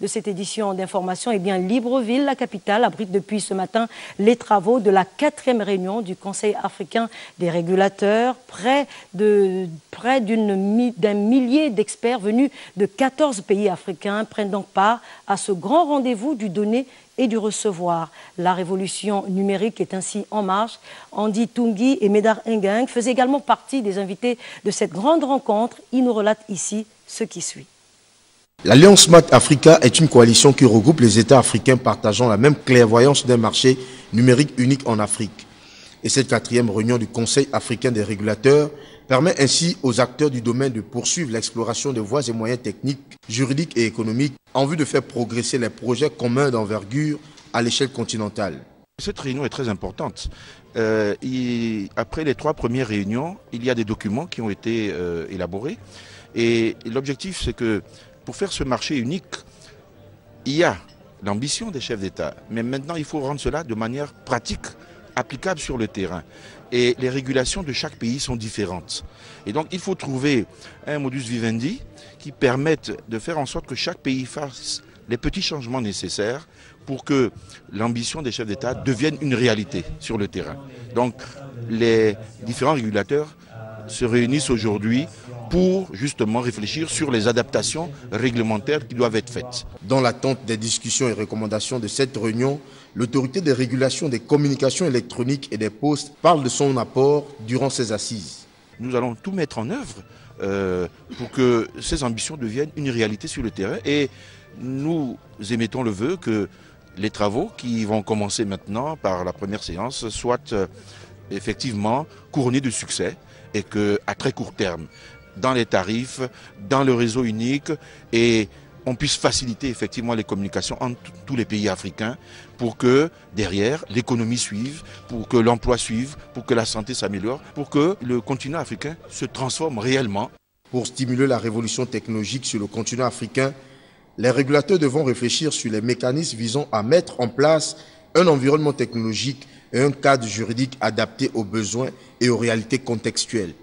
De cette édition d'information, eh bien, Libreville, la capitale, abrite depuis ce matin les travaux de la 4e réunion du Conseil africain des régulateurs. Près d'un millier d'experts venus de 14 pays africains prennent donc part à ce grand rendez-vous du donner et du recevoir. La révolution numérique est ainsi en marche. Andy Tungi et Médard Nguyen faisaient également partie des invités de cette grande rencontre. Ils nous relatent ici ce qui suit. L'Alliance Smart Africa est une coalition qui regroupe les États africains partageant la même clairvoyance d'un marché numérique unique en Afrique. Et cette 4e réunion du Conseil africain des régulateurs permet ainsi aux acteurs du domaine de poursuivre l'exploration des voies et moyens techniques, juridiques et économiques en vue de faire progresser les projets communs d'envergure à l'échelle continentale. Cette réunion est très importante. Après les 3 premières réunions, il y a des documents qui ont été élaborés. Et l'objectif, c'est que pour faire ce marché unique, il y a l'ambition des chefs d'État. Mais maintenant, il faut rendre cela de manière pratique, applicable sur le terrain. Et les régulations de chaque pays sont différentes. Et donc, il faut trouver un modus vivendi qui permette de faire en sorte que chaque pays fasse les petits changements nécessaires pour que l'ambition des chefs d'État devienne une réalité sur le terrain. Donc, les différents régulateurs se réunissent aujourd'hui pour justement réfléchir sur les adaptations réglementaires qui doivent être faites. Dans l'attente des discussions et recommandations de cette réunion, l'autorité des régulations des communications électroniques et des postes parle de son apport durant ces assises. Nous allons tout mettre en œuvre pour que ces ambitions deviennent une réalité sur le terrain et nous émettons le vœu que les travaux qui vont commencer maintenant par la première séance soient effectivement couronnés de succès et qu'à très court terme, dans les tarifs, dans le réseau unique, et on puisse faciliter effectivement les communications entre tous les pays africains pour que derrière l'économie suive, pour que l'emploi suive, pour que la santé s'améliore, pour que le continent africain se transforme réellement. Pour stimuler la révolution technologique sur le continent africain, les régulateurs devront réfléchir sur les mécanismes visant à mettre en place un environnement technologique et un cadre juridique adapté aux besoins et aux réalités contextuelles.